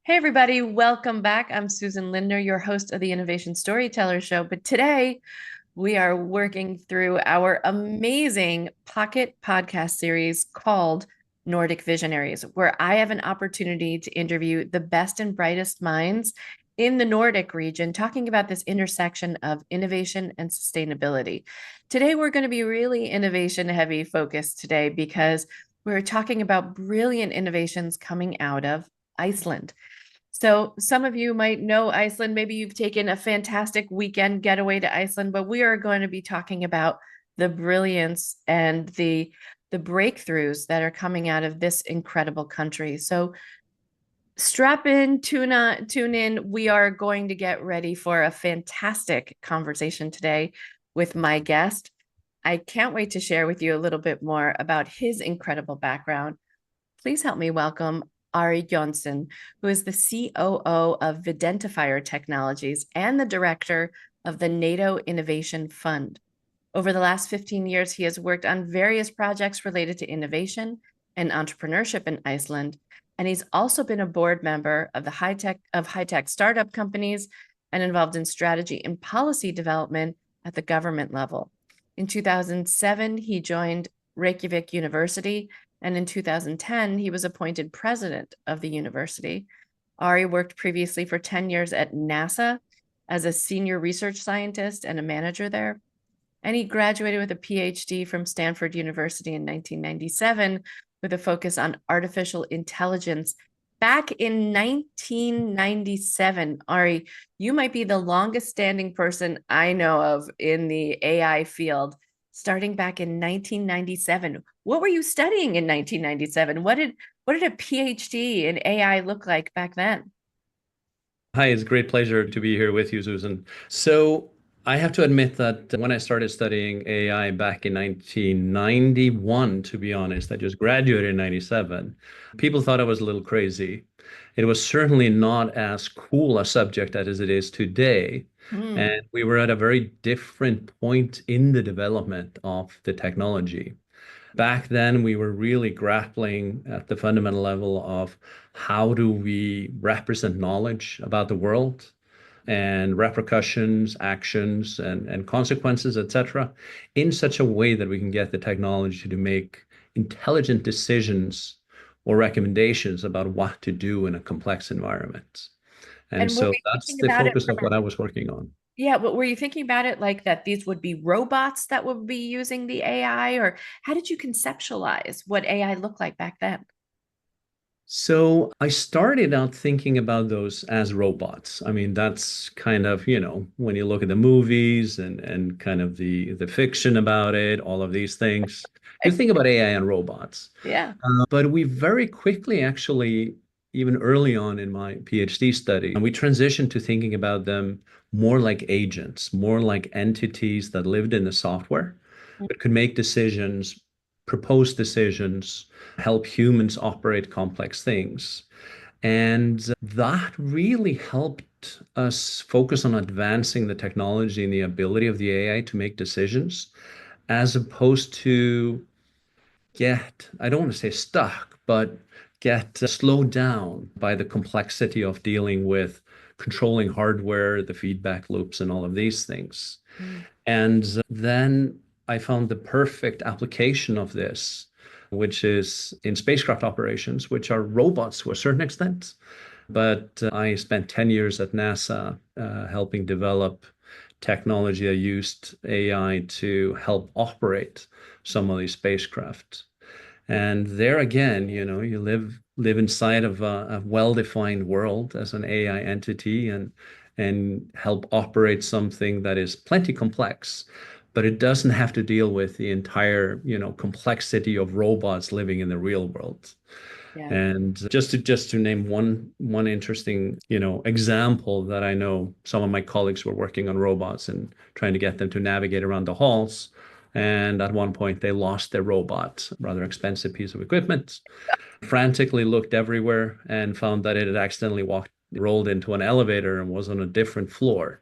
Hey, everybody, welcome back. I'm Susan Lindner, your host of the Innovation Storytellers show. But today we are working through our amazing Pocket Podcast series called Nordic Visionaries, where I have an opportunity to interview the best and brightest minds in the Nordic region, talking about this intersection of innovation and sustainability. Today, we're going to be really innovation heavy focused today because we're talking about brilliant innovations coming out of Iceland. So some of you might know Iceland. Maybe you've taken a fantastic weekend getaway to Iceland, but we are going to be talking about the brilliance and the breakthroughs that are coming out of this incredible country. So strap in, tune in. We are going to get ready for a fantastic conversation today with my guest. I can't wait to share with you a little bit more about his incredible background. Please help me welcome Ari Jónsson, who is the COO of Videntifier Technologies and the director of the NATO Innovation Fund. Over the last 15 years, he has worked on various projects related to innovation and entrepreneurship in Iceland, and he's also been a board member of the high-tech startup companies and involved in strategy and policy development at the government level. In 2007, he joined Reykjavik University, and in 2010, he was appointed president of the university. Ari worked previously for 10 years at NASA as a senior research scientist and a manager there. And he graduated with a PhD from Stanford University in 1997 with a focus on artificial intelligence. Back in 1997, Ari, you might be the longest standing person I know of in the AI field, starting back in 1997. What were you studying in 1997? What did a PhD in AI look like back then? Hi, it's a great pleasure to be here with you, Susan. So I have to admit that when I started studying AI back in 1991, to be honest, I just graduated in 97, people thought I was a little crazy. It was certainly not as cool a subject as it is today. Hmm. And we were at a very different point in the development of the technology. Back then, we were really grappling at the fundamental level of how do we represent knowledge about the world and repercussions, actions, and consequences, etc., in such a way that we can get the technology to make intelligent decisions or recommendations about what to do in a complex environment. And And were so you that's thinking the about it focus from of what I was working on. yeah, but were you thinking about it like that these would be robots that would be using the AI, or how did you conceptualize what AI looked like back then? So I started out thinking about those as robots. I mean, that's kind of, when you look at the movies and kind of the fiction about it, all of these things, you think about AI and robots. Yeah. But we very quickly actually, even early on in my PhD study, we transitioned to thinking about them more like agents, more like entities that lived in the software, but could make decisions, propose decisions, help humans operate complex things. And that really helped us focus on advancing the technology and the ability of the AI to make decisions, as opposed to I don't want to say stuck, but get slowed down by the complexity of dealing with controlling hardware, the feedback loops, and all of these things. Mm. And then I found the perfect application of this, which is in spacecraft operations, which are robots to a certain extent. But I spent 10 years at NASA helping develop technology that used AI to help operate some of these spacecraft. And there again, you live inside of a well-defined world as an AI entity and help operate something that is plenty complex, but it doesn't have to deal with the entire, complexity of robots living in the real world. Yeah. And just to name one interesting, example that I know some of my colleagues were working on robots and trying to get them to navigate around the halls. And at one point, they lost their robot, rather expensive piece of equipment, frantically looked everywhere and found that it had accidentally rolled into an elevator and was on a different floor.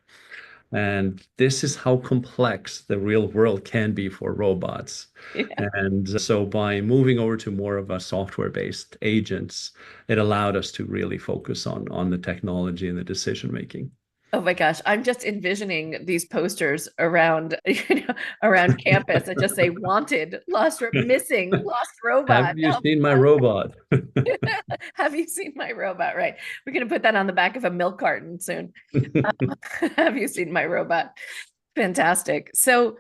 And this is how complex the real world can be for robots. Yeah. And so by moving over to more of a software-based agents, it allowed us to really focus on the technology and the decision making. Oh my gosh, I'm just envisioning these posters around, around campus that just say wanted, missing, lost robot. Have you Help. seen my robot? Have you seen my robot? Right. We're going to put that on the back of a milk carton soon. Have you seen my robot? Fantastic. So,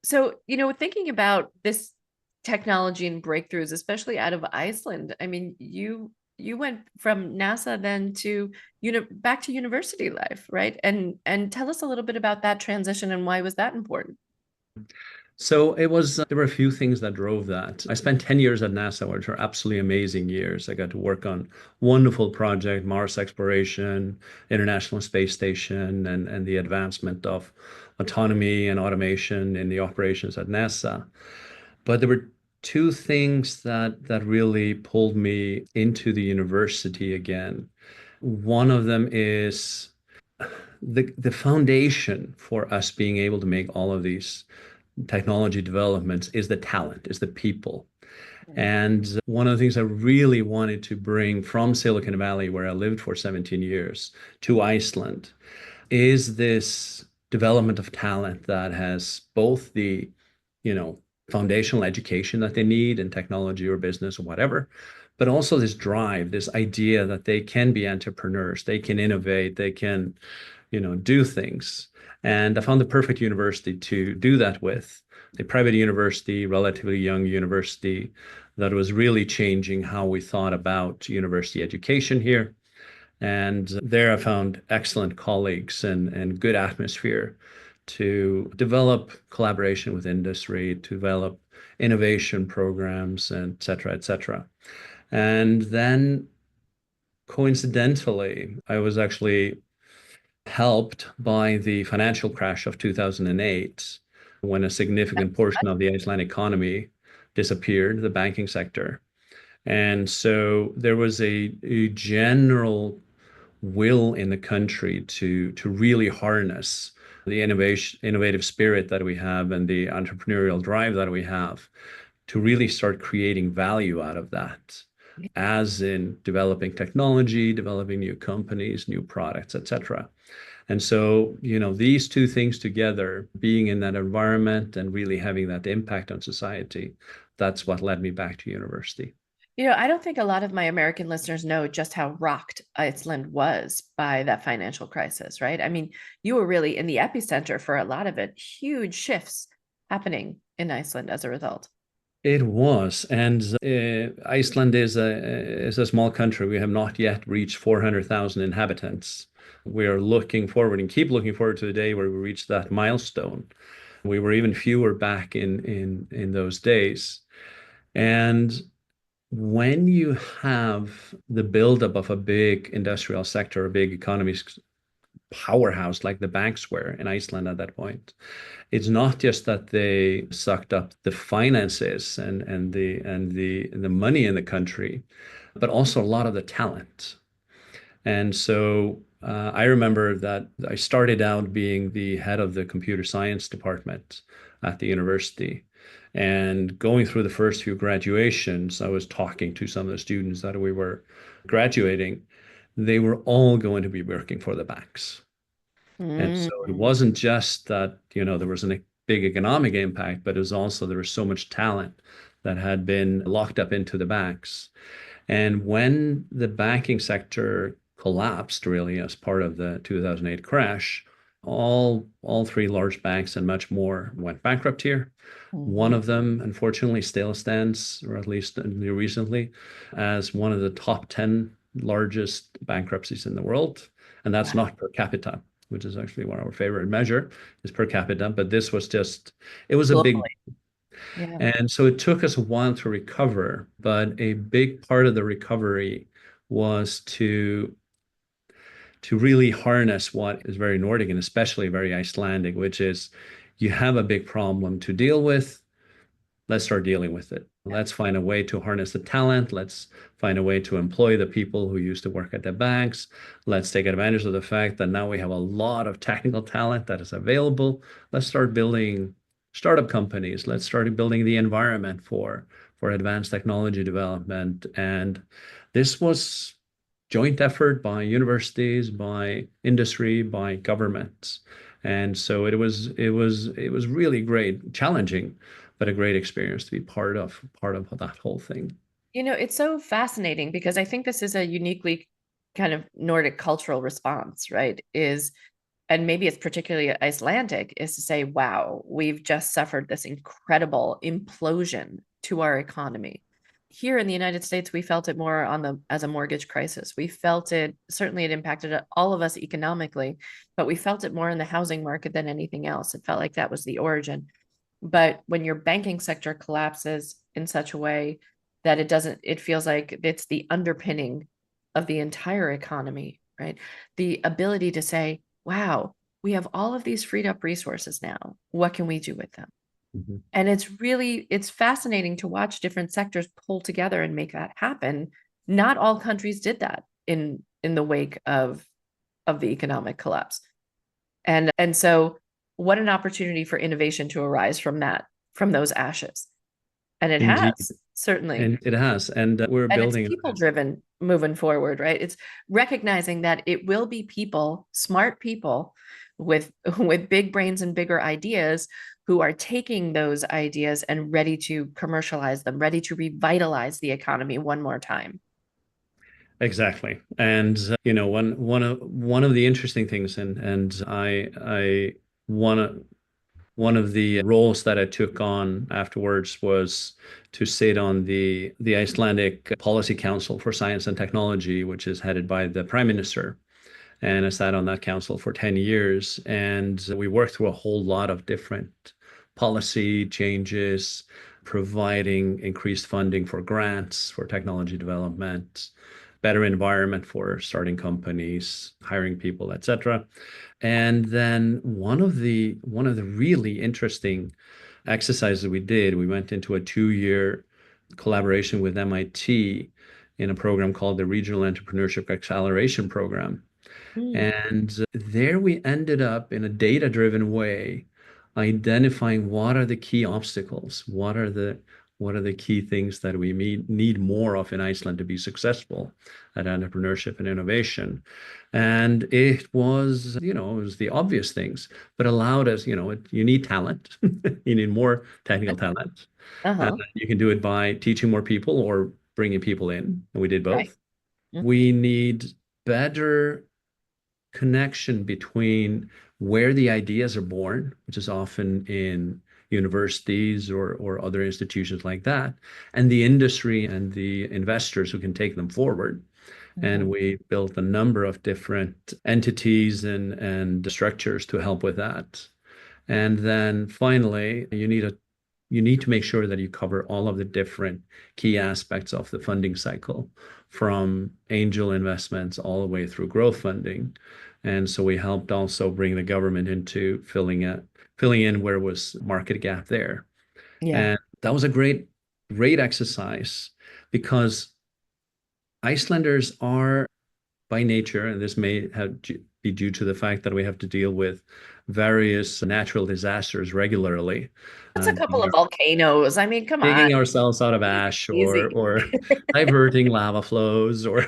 thinking about this technology and breakthroughs, especially out of Iceland, I mean, you went from NASA then to back to university life, right? And tell us a little bit about that transition and why was that important? So it was, there were a few things that drove that. I spent 10 years at NASA, which were absolutely amazing years. I got to work on wonderful project, Mars exploration, International Space Station, and the advancement of autonomy and automation in the operations at NASA. But there were two things that really pulled me into the university again. One of them is the foundation for us being able to make all of these technology developments is the talent, is the people. And one of the things I really wanted to bring from Silicon Valley, where I lived for 17 years, to Iceland, is this development of talent that has both the, foundational education that they need in technology or business or whatever, but also this drive, this idea that they can be entrepreneurs, they can innovate, they can, do things. And I found the perfect university to do that with, a private university, relatively young university that was really changing how we thought about university education here. And there I found excellent colleagues and good atmosphere to develop collaboration with industry, to develop innovation programs, and et cetera, et cetera. And then coincidentally, I was actually helped by the financial crash of 2008, when a significant portion of the Icelandic economy disappeared, the banking sector. And so there was a general will in the country to really harness the innovative spirit that we have and the entrepreneurial drive that we have to really start creating value out of that, as in developing technology, developing new companies, new products, etc. And so, these two things together, being in that environment and really having that impact on society, that's what led me back to university. I don't think a lot of my American listeners know just how rocked Iceland was by that financial crisis, right? I mean, you were really in the epicenter for a lot of it, huge shifts happening in Iceland as a result. It was, and Iceland is a small country. We have not yet reached 400,000 inhabitants. We are looking forward and keep looking forward to the day where we reach that milestone. We were even fewer back in those days. And when you have the buildup of a big industrial sector, a big economy powerhouse like the banks were in Iceland at that point, it's not just that they sucked up the finances and the money in the country, but also a lot of the talent. And so I remember that I started out being the head of the computer science department at the university. And going through the first few graduations, I was talking to some of the students that we were graduating. They were all going to be working for the banks. And so it Mm. wasn't just that, there was a big economic impact, but it was also there was so much talent that had been locked up into the banks. And when the banking sector collapsed, really, as part of the 2008 crash, all three large banks and much more went bankrupt here. One Mhm. of them, unfortunately, still stands, or at least recently, as one of the top 10 largest bankruptcies in the world. And that's Wow. not per capita, which is actually one of our favorite measure is per capita. But this was just, it was a big, Globally. Yeah. and so it took us a while to recover. But a big part of the recovery was to really harness what is very Nordic and especially very Icelandic, which is you have a big problem to deal with. Let's start dealing with it. Let's find a way to harness the talent. Let's find a way to employ the people who used to work at the banks. Let's take advantage of the fact that now we have a lot of technical talent that is available. Let's start building startup companies. Let's start building the environment for advanced technology development. And this was joint effort by universities, by industry, by governments. And so it was really great, challenging, but a great experience to be part of that whole thing. It's so fascinating because I think this is a uniquely kind of Nordic cultural response, right? And maybe it's particularly Icelandic, is to say, wow, we've just suffered this incredible implosion to our economy. Here in the United States, we felt it more as a mortgage crisis. We felt it, certainly it impacted all of us economically, but we felt it more in the housing market than anything else. It felt like that was the origin. But when your banking sector collapses in such a way that it feels like it's the underpinning of the entire economy, right? The ability to say, wow, we have all of these freed up resources now. What can we do with them? Mhm. And it's fascinating to watch different sectors pull together and make that happen. Not all countries did that in the wake of the economic collapse. And so what an opportunity for innovation to arise from those ashes. And it Indeed. has, certainly. And it has. And we're And it's building. people driven moving forward, right? It's recognizing that it will be people, smart people with with big brains and bigger ideas who are taking those ideas and ready to commercialize them, ready to revitalize the economy one more time. Exactly. And one of the interesting things, and I one of the roles that I took on afterwards was to sit on the Icelandic Policy Council for Science and Technology, which is headed by the Prime Minister. And I sat on that council for 10 years, and we worked through a whole lot of different policy changes, providing increased funding for grants for technology development, better environment for starting companies, hiring people, etc. And then one of the really interesting exercises we did, we went into a 2-year collaboration with MIT in a program called the Regional Entrepreneurship Acceleration Program. Mm. And there we ended up in a data-driven way, identifying what are the key obstacles, what are the key things that we need more of in Iceland to be successful at entrepreneurship and innovation. And it was the obvious things, but allowed us, you need talent, you need more technical talent. Uh-huh. You can do it by teaching more people or bringing people in, and we did Right. both. Mhm. We need better connection between where the ideas are born, which is often in universities or other institutions like that, and the industry and the investors who can take them forward. And Mhm. we built a number of different entities and structures to help with that. And then finally, you need to make sure that you cover all of the different key aspects of the funding cycle, from angel investments all the way through growth funding. And so we helped also bring the government into filling in where was market gap there. Yeah. And that was a great exercise because Icelanders are by nature, and this may be due to the fact that we have to deal with various natural disasters regularly. That's a couple of We're volcanoes. I mean, come on. digging ourselves out of ash or Easy. or diverting lava flows or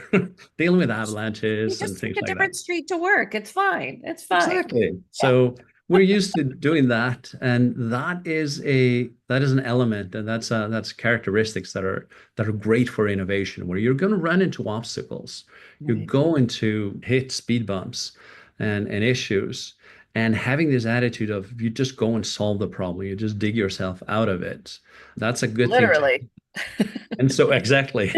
dealing with You avalanches and just take things a like that. different street to work. It's fine. It's fine. Exactly. Yeah. So we're used to doing that, and that is an element, and that's characteristics that are great for innovation, where you're going to run into obstacles, you're Right. going to hit speed bumps and issues, and having this attitude of you just go and solve the problem, you just dig yourself out of it. That's a good thing to. Literally. And so exactly.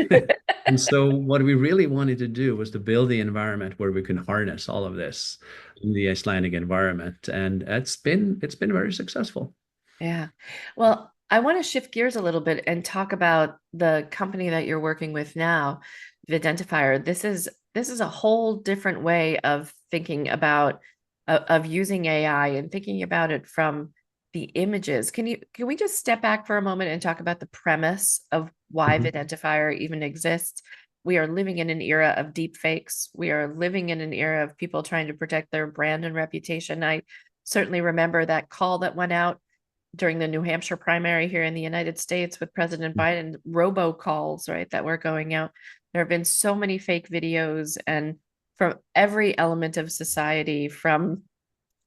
And so what we really wanted to do was to build the environment where we can harness all of this in the Icelandic environment. And it's been very successful. Yeah. Well, I want to shift gears a little bit and talk about the company that you're working with now, Videntifier. This is a whole different way of thinking about of using AI and thinking about it from the images. Can we just step back for a moment and talk about the premise of why Mhm. Videntifier even exists? We are living in an era of deep fakes. We are living in an era of people trying to protect their brand and reputation. I certainly remember that call that went out during the New Hampshire primary here in the United States with President Biden, robocalls, right, that were going out. There have been so many fake videos and from every element of society, from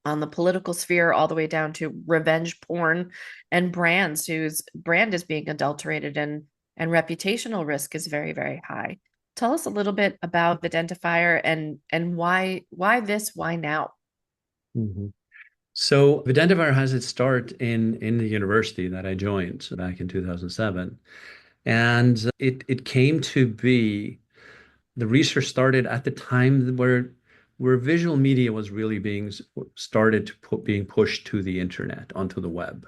on the political sphere all the way down to revenge porn and brands whose brand is being adulterated and reputational risk is very, very high. Tell us a little bit about Videntifier and why now? Mhm. So Videntifier has its start in the university that I joined back in 2007. And it came to be, the research started at the time where visual media was really being started to being pushed to the internet, onto the web.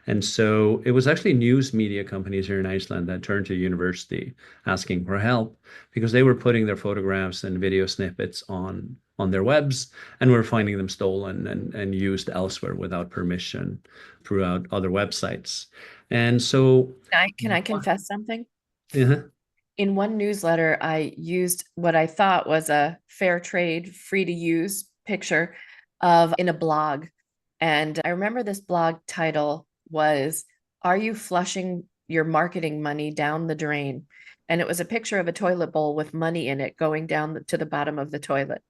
And so it was actually news media companies here in Iceland that turned to university asking for help because they were putting their photographs and video snippets on their webs and were finding them stolen and used elsewhere without permission throughout other websites. And so, Can I confess something? yeah. In one newsletter, I used what I thought was a fair trade, free to use picture of in a blog. And I remember this blog title was, Are You Flushing Your Marketing Money Down the Drain? And it was a picture of a toilet bowl with money in it going down to the bottom of the toilet.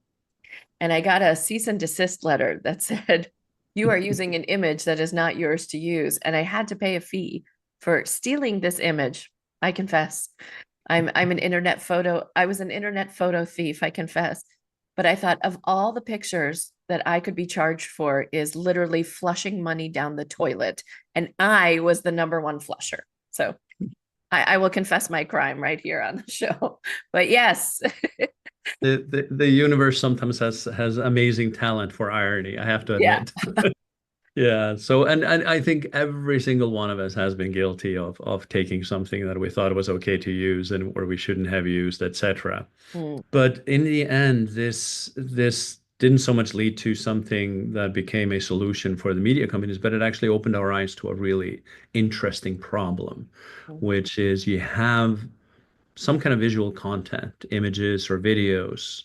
And I got a cease and desist letter that said, You are using an image that is not yours to use. And I had to pay a fee for stealing this image. I confess. I'm an internet photo. I was an internet photo thief, I confess. But I thought of all the pictures that I could be charged for is literally flushing money down the toilet. And I was the number one flusher. So I will confess my crime right here on the show. But yes. The universe sometimes has amazing talent for irony, I have to Yeah. admit. Yeah. So and I think every single one of us has been guilty of taking something that we thought was okay to use and or we shouldn't have used, etc. Mm, But in the end, this didn't so much lead to something that became a solution for the media companies, but it actually opened our eyes to a really interesting problem, mm, which is you have some kind of visual content, images or videos,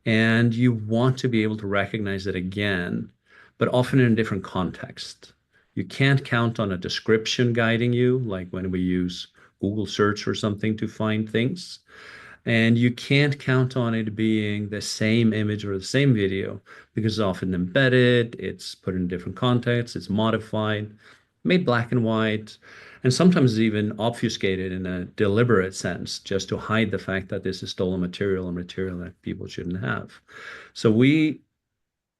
and you want to be able to recognize it again, but often in a different context. You can't count on a description guiding you, like when we use Google search or something to find things. And you can't count on it being the same image or the same video because it's often embedded, it's put in different contexts, it's modified, made black and white, and sometimes even obfuscated in a deliberate sense just to hide the fact that this is stolen material and material that people shouldn't have. So we,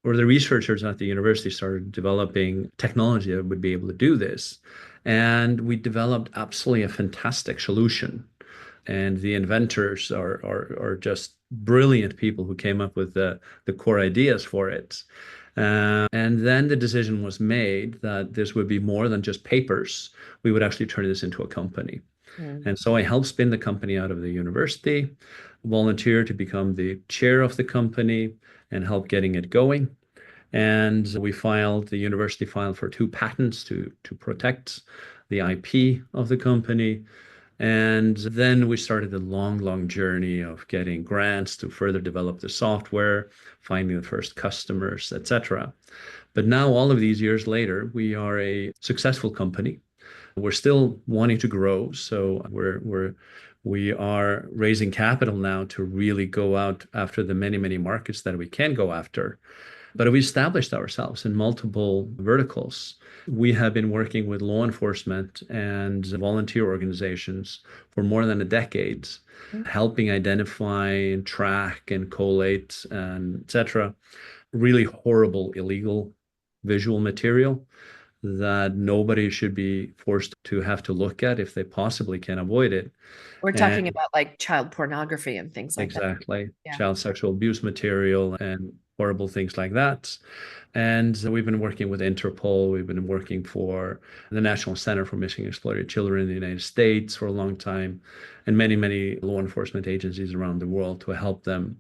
or the researchers at the university, started developing technology that would be able to do this. And we developed absolutely a fantastic solution, and the inventors are just brilliant people who came up with the core ideas for it. And then the decision was made that this would be more than just papers. We would actually turn this into a company. mm. And so I helped spin the company out of the university, volunteered to become the chair of the company and help getting it going. And the university filed for 2 patents to protect the IP of the company. And then we started the long, long journey of getting grants to further develop the software, finding the first customers, etc. But now, all of these years later, we are a successful company. We're still wanting to grow, so we are raising capital now to really go out after the many, many markets that we can go after. But we established ourselves in multiple verticals. We have been working with law enforcement and volunteer organizations for more than a decade, helping identify and track and collate and etc. really horrible illegal visual material that nobody should be forced to have to look at if they possibly can avoid it. We're talking And about like child pornography and things like that. exactly, Yeah. child sexual abuse material and horrible things like that. And we've been working with Interpol. We've been working for the National Center for Missing and Exploited Children in the United States for a long time, and many, many law enforcement agencies around the world to help them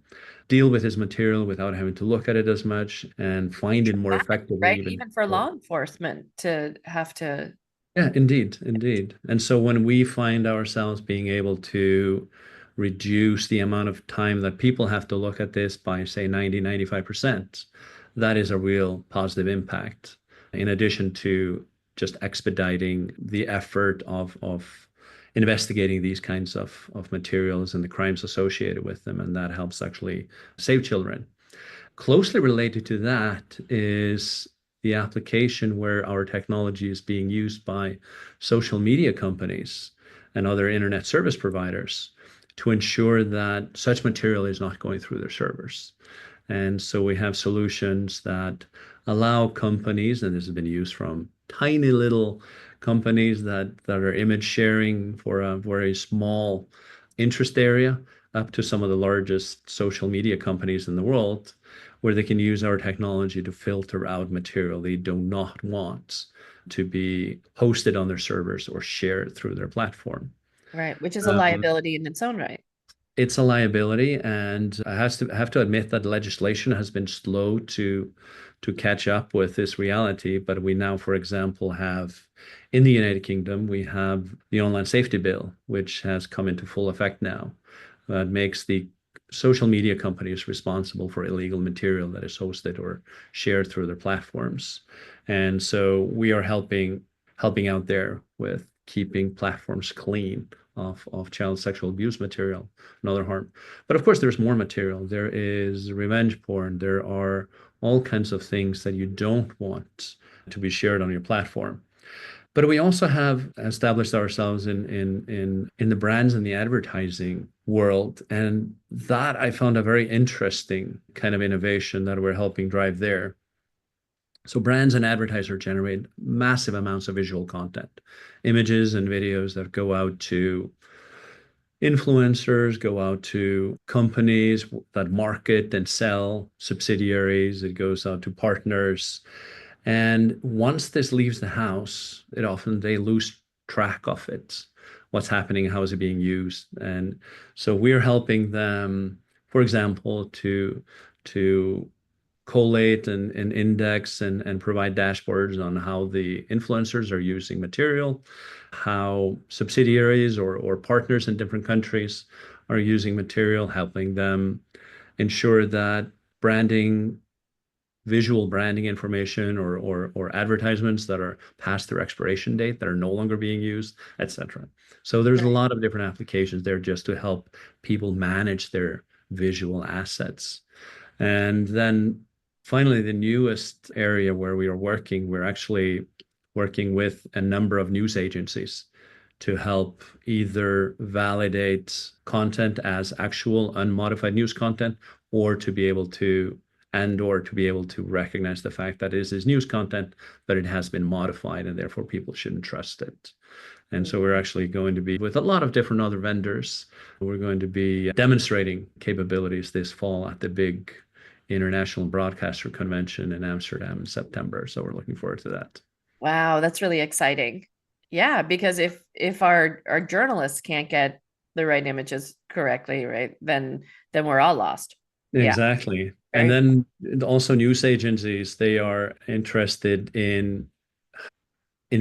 deal with this material without having to look at it as much and find it more effectively. Right? Even for law enforcement to have to. Yeah, indeed, indeed. And so when we find ourselves being able to reduce the amount of time that people have to look at this by, say, 90-95%, that is a real positive impact, in addition to just expediting the effort of investigating these kinds of materials and the crimes associated with them. And that helps actually save children. Closely related to that is the application where our technology is being used by social media companies and other internet service providers to ensure that such material is not going through their servers. And so we have solutions that allow companies, and this has been used from tiny little companies that are image sharing for a very small interest area, up to some of the largest social media companies in the world, where they can use our technology to filter out material they do not want to be posted on their servers or shared through their platform. Right, which is a liability in its own right. It's a liability, and I have to admit that legislation has been slow to catch up with this reality. But we now, for example, have in the United Kingdom, we have the Online Safety Bill, which has come into full effect now. That makes the social media companies responsible for illegal material that is hosted or shared through their platforms. And so we are helping out there with keeping platforms clean of child sexual abuse material and other harm. But of course, there's more material. There is revenge porn. There are all kinds of things that you don't want to be shared on your platform. But we also have established ourselves in the brands and the advertising world. And that I found a very interesting kind of innovation that we're helping drive there. So brands and advertisers generate massive amounts of visual content, images and videos that go out to influencers, go out to companies that market and sell subsidiaries. It goes out to partners. And once this leaves the house, they lose track of it. What's happening? How is it being used? And so we're helping them, for example, to collate and index and provide dashboards on how the influencers are using material, how subsidiaries or partners in different countries are using material, helping them ensure that visual branding information or advertisements that are past their expiration date that are no longer being used, etc. So there's a lot of different applications there just to help people manage their visual assets. And then finally, the newest area where we are working, we're actually working with a number of news agencies to help either validate content as actual unmodified news content or to be able to recognize the fact that it is news content, but it has been modified and therefore people shouldn't trust it. And so we're actually going to be with a lot of different other vendors. We're going to be demonstrating capabilities this fall at the big International Broadcaster Convention in Amsterdam in September. So we're looking forward to that. Wow, that's really exciting. Yeah, because if our journalists can't get the right images correctly, right, then we're all lost. Exactly. Yeah. And then also news agencies, they are interested in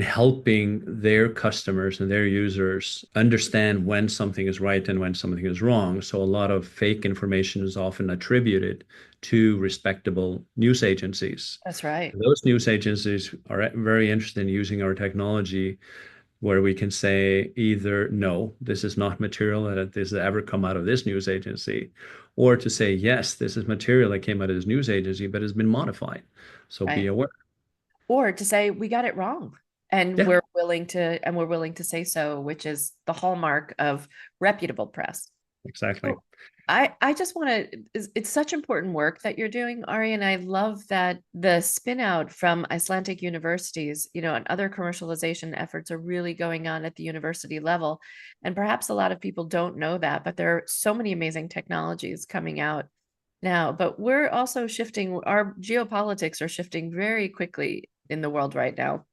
helping their customers and their users understand when something is right and when something is wrong. So a lot of fake information is often attributed to respectable news agencies. That's right. Those news agencies are very interested in using our technology where we can say either, no, this is not material that has ever come out of this news agency, or to say, yes, this is material that came out of this news agency, but has been modified. So be aware. Or to say, we got it wrong. And we're willing to say so, which is the hallmark of reputable press. Exactly. So I just want to, it's such important work that you're doing, Ari, and I love that the spin out from Icelandic universities, and other commercialization efforts are really going on at the university level. And perhaps a lot of people don't know that, but there are so many amazing technologies coming out now, but we're also shifting, our geopolitics are shifting very quickly in the world right now.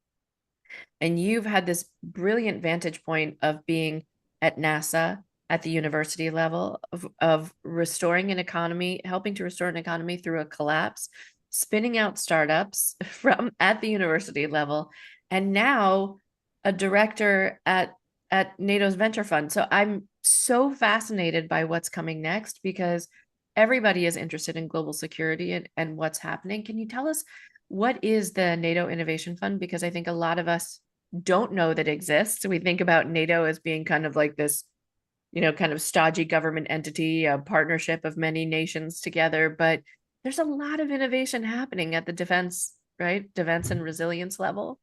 And you've had this brilliant vantage point of being at NASA at the university level, of restoring an economy, helping to restore an economy through a collapse, spinning out startups from at the university level, and now a director at NATO's venture fund. So I'm so fascinated by what's coming next because everybody is interested in global security and what's happening. Can you tell us what is the NATO Innovation Fund? Because I think a lot of us don't know that exists. We think about NATO as being kind of like this, kind of stodgy government entity, a partnership of many nations together, but there's a lot of innovation happening at the defense, right? Defense and resilience level.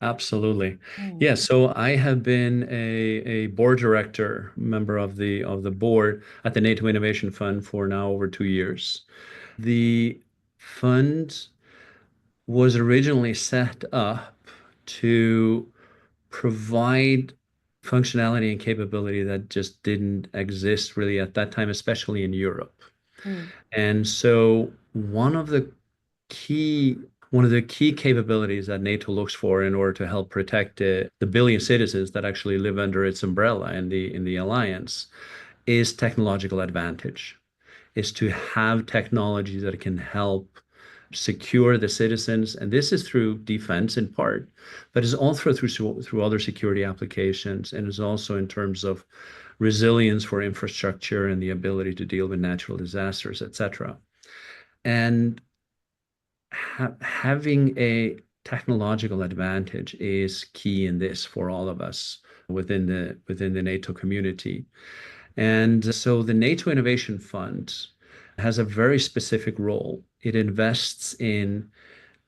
Absolutely. Yeah, so I have been a board director, member of the board at the NATO Innovation Fund for now over 2 years. The fund was originally set up to provide functionality and capability that just didn't exist really at that time, especially in Europe. Mm. And so key one of the key capabilities that NATO looks for in order to help protect the billion citizens that actually live under its umbrella in the alliance is technological advantage, is to have technology that can help secure the citizens. And this is through defense in part, but it's all through other security applications, and is also in terms of resilience for infrastructure and the ability to deal with natural disasters, etc. And having a technological advantage is key in this for all of us within the NATO community. And so the NATO Innovation Fund has a very specific role. It invests in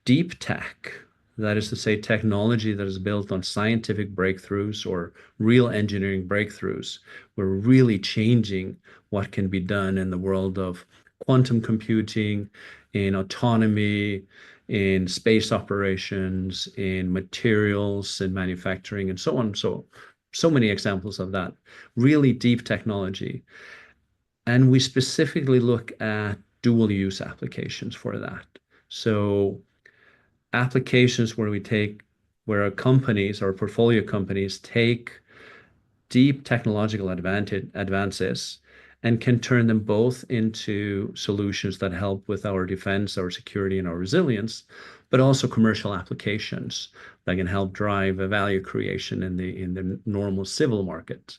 deep tech, that is to say, technology that is built on scientific breakthroughs or real engineering breakthroughs. We're really changing what can be done in the world of quantum computing, in autonomy, in space operations, in materials and manufacturing, and so on. So many examples of that. Really deep technology. And we specifically look at dual use applications for that. So applications where our companies, our portfolio companies take deep technological advances and can turn them both into solutions that help with our defense, our security, and our resilience, but also commercial applications that can help drive a value creation in the normal civil market.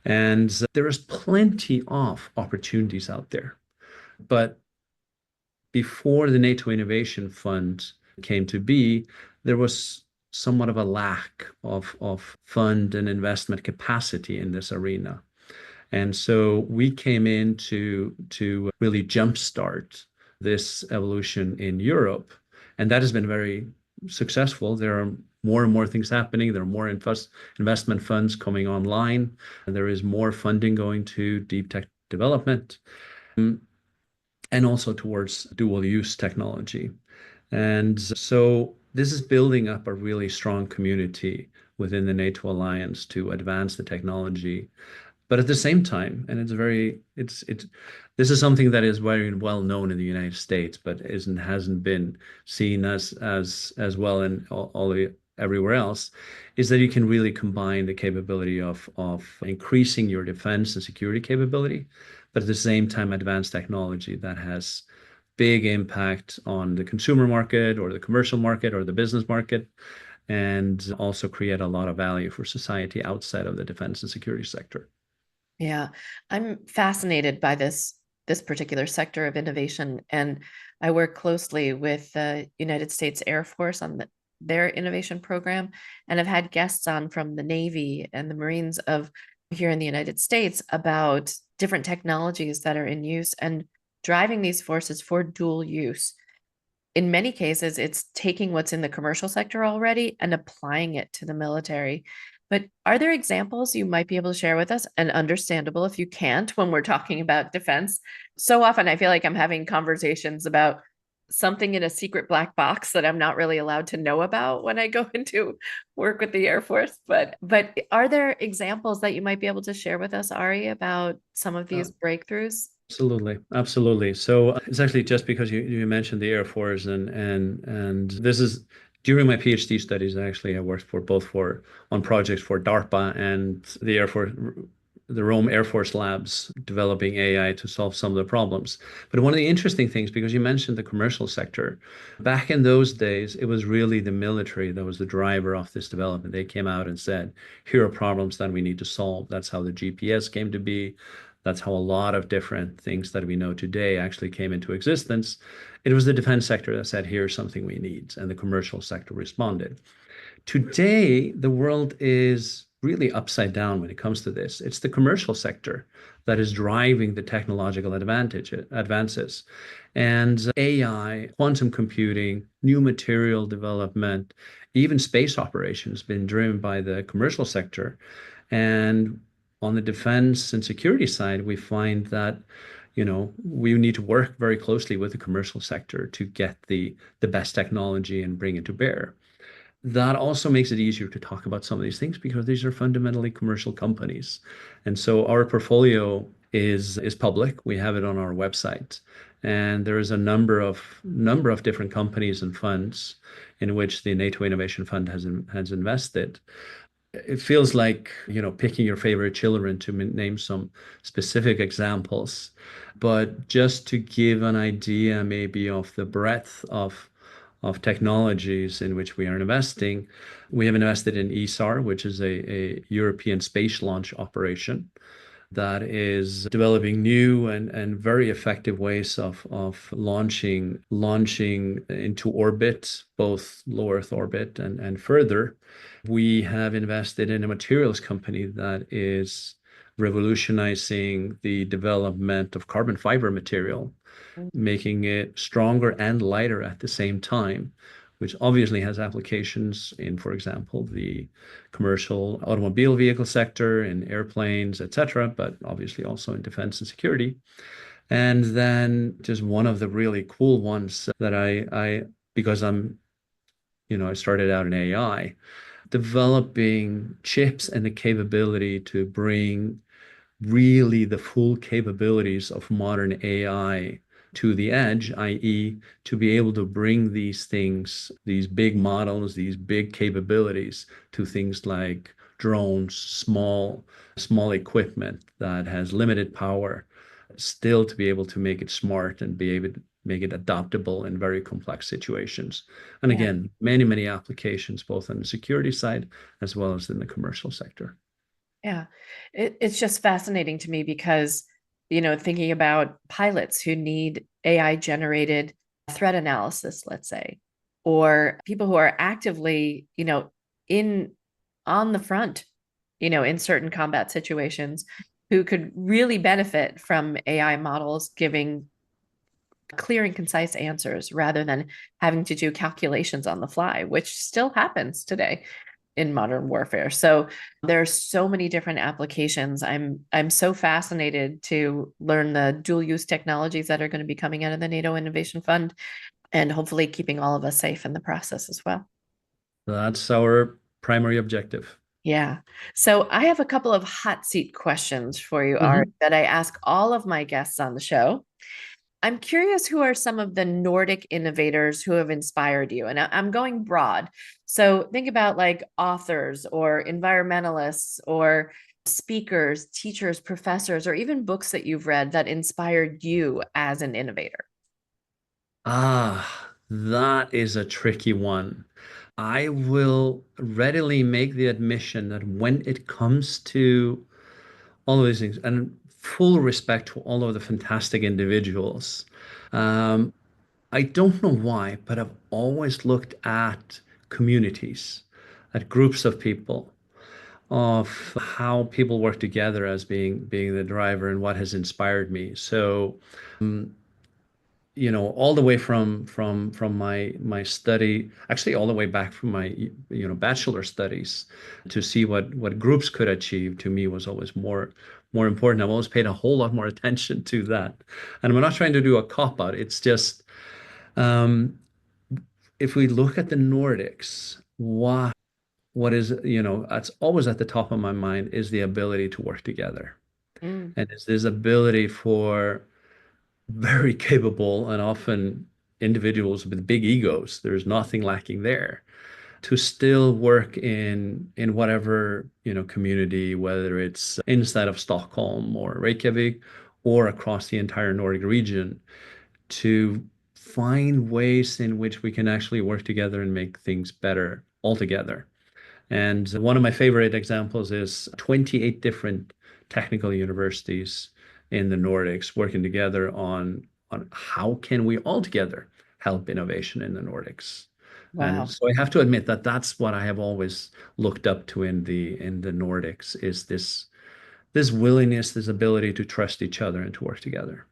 And there is plenty of opportunities out there. But before the NATO Innovation Fund came to be, there was somewhat of a lack of fund and investment capacity in this arena. And so we came in to really jumpstart this evolution in Europe. And that has been very successful. There are more and more things happening. There are more investment funds coming online. And there is more funding going to deep tech development, and also towards dual use technology. And so this is building up a really strong community within the NATO alliance to advance the technology. But at the same time, and this is something that is very well known in the United States, but hasn't been seen as well in everywhere else, is that you can really combine the capability of increasing your defense and security capability, but at the same time advanced technology that has big impact on the consumer market or the commercial market or the business market, and also create a lot of value for society outside of the defense and security sector. Yeah, I'm fascinated by this particular sector of innovation, and I work closely with the United States Air Force on their innovation program, and I've had guests on from the Navy and the Marines of here in the United States about different technologies that are in use and driving these forces for dual use. In many cases, it's taking what's in the commercial sector already and applying it to the military. But are there examples you might be able to share with us? And understandable if you can't when we're talking about defense. So often I feel like I'm having conversations about something in a secret black box that I'm not really allowed to know about when I go into work with the Air Force. But are there examples that you might be able to share with us, Ari, about some of these breakthroughs? Absolutely, absolutely. So it's actually just because you mentioned the Air Force and this is during my PhD studies. Actually, I worked for both for on projects for DARPA and the Air Force, the Rome Air Force Labs, developing AI to solve some of the problems. But one of the interesting things, because you mentioned the commercial sector, back in those days, it was really the military that was the driver of this development. They came out and said, "Here are problems that we need to solve." That's how the GPS came to be. That's how a lot of different things that we know today actually came into existence. It was the defense sector that said, here's something we need, and the commercial sector responded. Today, the world is really upside down when it comes to this. It's the commercial sector that is driving the technological advances. And AI, quantum computing, new material development, even space operations been driven by the commercial sector. And on the defense and security side, we find that we need to work very closely with the commercial sector to get the best technology and bring it to bear. That also makes it easier to talk about some of these things because these are fundamentally commercial companies. And so our portfolio is public. We have it on our website. And there is a number of different companies and funds in which the NATO Innovation Fund has invested. It feels like, picking your favorite children to name some specific examples, but just to give an idea maybe of the breadth of technologies in which we are investing, we have invested in ESAR, which is a European space launch operation that is developing new and very effective ways of launching into orbit, both low Earth orbit and further. We have invested in a materials company that is revolutionizing the development of carbon fiber material, making it stronger and lighter at the same time, which obviously has applications in, for example, the commercial automobile vehicle sector, in airplanes, etc., but obviously also in defense and security. And then just one of the really cool ones that I because I started out in AI, developing chips and the capability to bring really the full capabilities of modern AI to the edge, i.e., to be able to bring these things, these big models, these big capabilities to things like drones, small equipment that has limited power, still to be able to make it smart and be able to make it adaptable in very complex situations. And Yeah. again, many, many applications, both on the security side as well as in the commercial sector. Yeah. It's just fascinating to me because, thinking about pilots who need AI generated threat analysis, let's say, or people who are actively, in on the front, in certain combat situations, who could really benefit from AI models giving clear and concise answers rather than having to do calculations on the fly, which still happens today in modern warfare. So there's so many different applications. I'm so fascinated to learn the dual use technologies that are going to be coming out of the NATO Innovation Fund and hopefully keeping all of us safe in the process as well. That's our primary objective. Yeah. So I have a couple of hot seat questions for you, Ari, Mhm. that I ask all of my guests on the show. I'm curious, who are some of the Nordic innovators who have inspired you? And I'm going broad. So think about like authors or environmentalists or speakers, teachers, professors, or even books that you've read that inspired you as an innovator. That is a tricky one. I will readily make the admission that when it comes to all of these things, and full respect to all of the fantastic individuals, um, I don't know why, but I've always looked at communities, at groups of people, of how people work together as being the driver and what has inspired me. So all the way from my study, actually all the way back from my bachelor studies, to see what groups could achieve, to me was always more important. I've always paid a whole lot more attention to that. And I'm not trying to do a cop out. It's just um, if we look at the Nordics, what is, that's always at the top of my mind, is the ability to work together. Mm, And it's this ability for very capable and often individuals with big egos. There's nothing lacking there to still work in whatever, community, whether it's inside of Stockholm or Reykjavik or across the entire Nordic region, to find ways in which we can actually work together and make things better altogether. And one of my favorite examples is 28 different technical universities in the Nordics working together on how can we all together help innovation in the Nordics. And Wow. so I have to admit that that's what I have always looked up to in the Nordics is this willingness, this ability to trust each other and to work together.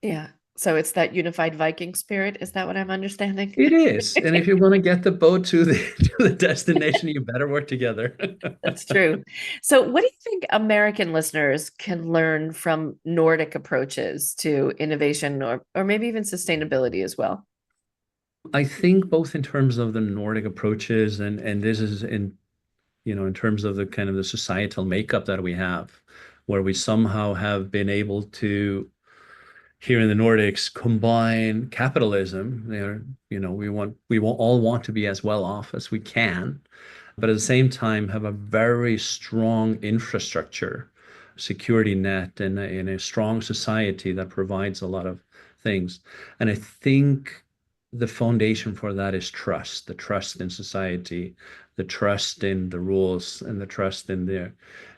Yeah. So it's that unified Viking spirit. Is that what I'm understanding? It is. And if you want to get the boat to the to the destination, you better work together. That's true. So, what do you think American listeners can learn from Nordic approaches to innovation or maybe even sustainability as well? I think both in terms of the Nordic approaches and this is in terms of the kind of the societal makeup that we have, where we somehow have been able to here in the Nordics combine capitalism. We all want to be as well off as we can, but at the same time have a very strong infrastructure, security net, and in a strong society that provides a lot of things. And I think the foundation for that is trust, the trust in society, the trust in the rules, and the trust in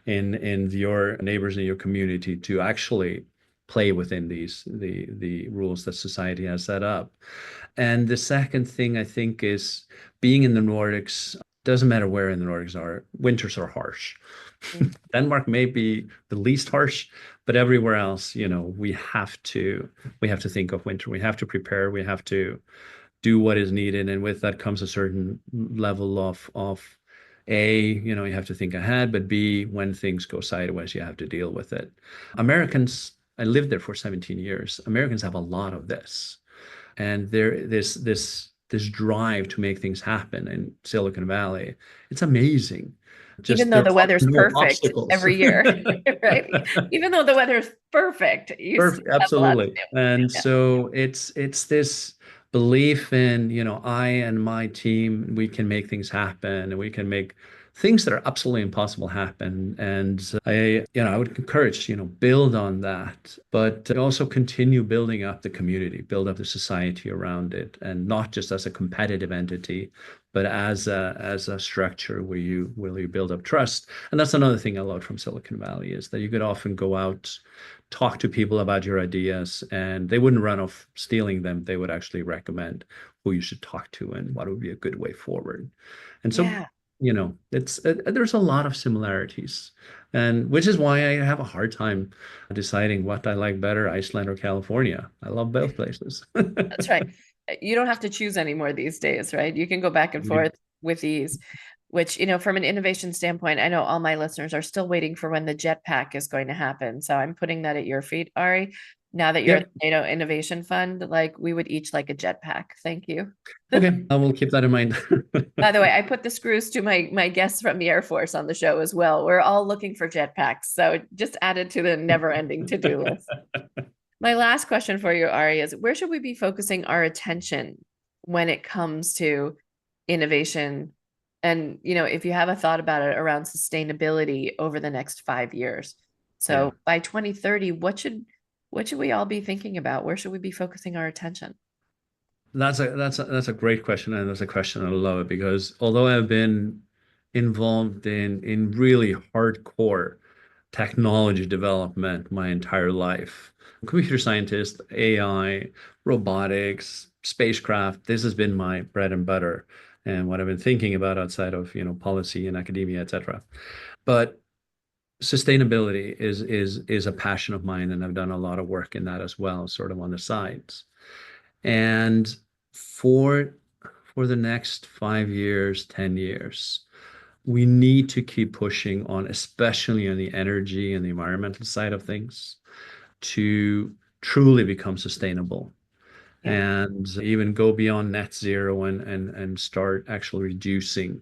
your neighbors in your community to actually play within the rules that society has set up. And the second thing I think is being in the Nordics, doesn't matter where in the Nordics are, winters are harsh. Mm. Denmark may be the least harsh, but everywhere else, we have to think of winter. We have to prepare. We have to do what is needed, and with that comes a certain level of A, you have to think ahead, but B, when things go sideways, you have to deal with it. Americans, I lived there for 17 years. Americans have a lot of this, and this drive to make things happen in Silicon Valley. It's amazing. Even Just though there the are weather's no perfect obstacles. every year, right? Even though the weather's perfect, you still Perfect, have a lot to absolutely. do. And Yeah. so it's this belief in, I and my team, we can make things happen and we can make things that are absolutely impossible happen. And I would encourage, build on that, but also continue building up the community, build up the society around it, and not just as a competitive entity, but as a structure where you build up trust. And that's another thing I love from Silicon Valley is that you could often go out, talk to people about your ideas, and they wouldn't run off stealing them. They would actually recommend who you should talk to and what would be a good way forward. And so, Yeah. there's a lot of similarities, and which is why I have a hard time deciding what I like better, Iceland or California. I love both places. That's right. You don't have to choose anymore these days, right? You can go back and forth with ease, which, from an innovation standpoint, I know all my listeners are still waiting for when the jetpack is going to happen. So I'm putting that at your feet, Ari. Now that you're at Yep. the NATO Innovation Fund, like we would each like a jetpack. Thank you. Okay, I will keep that in mind. By the way, I put the screws to my guests from the Air Force on the show as well. We're all looking for jetpacks. So just added to the never-ending to-do list. My last question for you, Ari, is where should we be focusing our attention when it comes to innovation? And, if you have a thought about it around sustainability over the next 5 years. Yeah. So by 2030, what should we all be thinking about? Where should we be focusing our attention? That's a great question, and that's a question I love because although I've been involved in really hardcore technology development my entire life, computer scientist, AI, robotics, spacecraft, this has been my bread and butter and what I've been thinking about outside of, policy and academia, etc. But sustainability is a passion of mine, and I've done a lot of work in that as well, sort of on the sides. And for for the next 5 years, 10 years, we need to keep pushing on, especially on the energy and the environmental side of things, to truly become sustainable Yeah. and even go beyond net zero and start actually reducing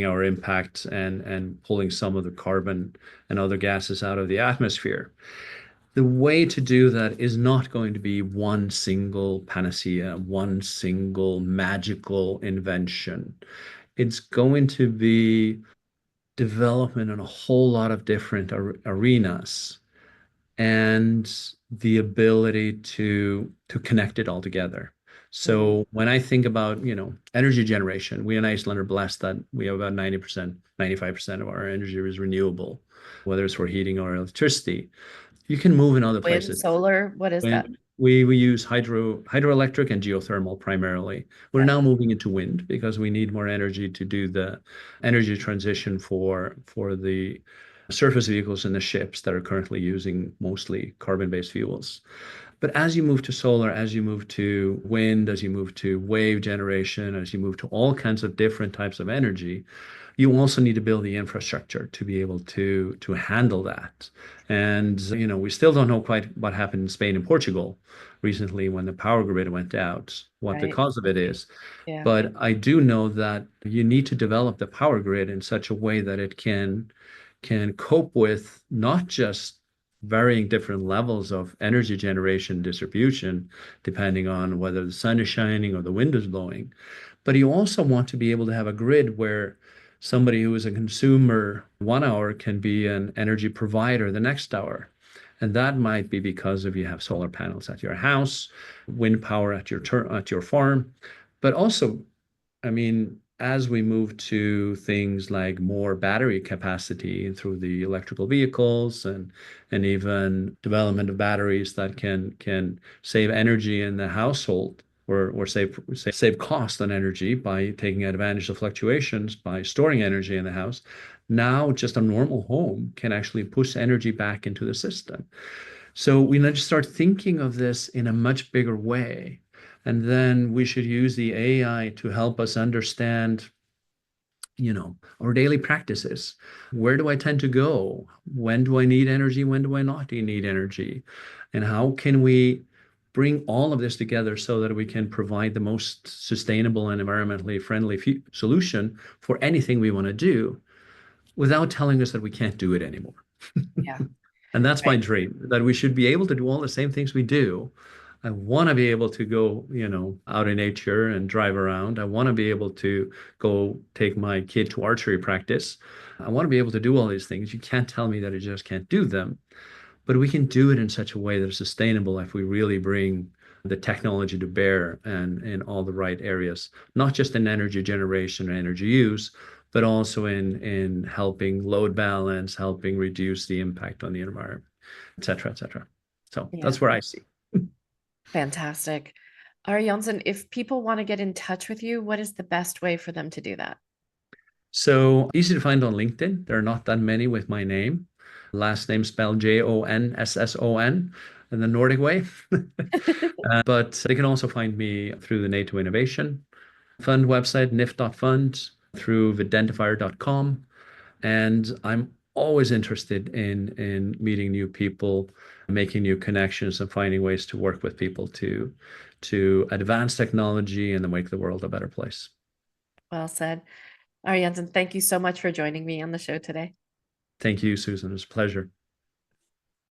our impact and pulling some of the carbon and other gases out of the atmosphere. The way to do that is not going to be one single panacea, one single magical invention. It's going to be development in a whole lot of different arenas and the ability to connect it all together. So when I think about, energy generation, we in Iceland are blessed that we have about 90%, 95% of our energy is renewable, whether it's for heating or electricity. You can move in other Wind, places. solar, what is that? Wind, we use hydroelectric and geothermal primarily. We're Okay. now moving into wind because we need more energy to do the energy transition for the surface vehicles and the ships that are currently using mostly carbon-based fuels. But as you move to solar, as you move to wind, as you move to wave generation, as you move to all kinds of different types of energy, you also need to build the infrastructure to be able to handle that. And we still don't know quite what happened in Spain and Portugal recently when the power grid went out, what the Right. cause of it is. Yeah. But I do know that you need to develop the power grid in such a way that it can cope with not just varying different levels of energy generation distribution, depending on whether the sun is shining or the wind is blowing. But you also want to be able to have a grid where somebody who is a consumer 1 hour can be an energy provider the next hour. And that might be because if you have solar panels at your house, wind power at your farm, but also, I mean, as we move to things like more battery capacity through the electrical vehicles and even development of batteries that can save energy in the household or save cost on energy by taking advantage of fluctuations by storing energy in the house. Now, just a normal home can actually push energy back into the system. So we need to start thinking of this in a much bigger way. And then we should use the AI to help us understand, our daily practices. Where do I tend to go? When do I need energy? When do I not need energy? And how can we bring all of this together so that we can provide the most sustainable and environmentally friendly solution for anything we want to do without telling us that we can't do it anymore? Yeah. And that's my Right. dream, that we should be able to do all the same things we do. I want to be able to go, out in nature and drive around. I want to be able to go take my kid to archery practice. I want to be able to do all these things. You can't tell me that I just can't do them, but we can do it in such a way that is sustainable if we really bring the technology to bear and in all the right areas, not just in energy generation or energy use, but also in helping load balance, helping reduce the impact on the environment, et cetera, et cetera. So Yeah. that's where I see. Fantastic. Ari Jónsson, if people want to get in touch with you, what is the best way for them to do that? So easy to find on LinkedIn. There are not that many with my name. Last name spelled Jonsson in the Nordic way. But they can also find me through the NATO Innovation Fund website, nif.fund, through videntifier.com. And I'm always interested in meeting new people, making new connections, and finding ways to work with people to advance technology and to make the world a better place. Well said. Ari Jónsson, thank you so much for joining me on the show today. Thank you, Susan. It was a pleasure.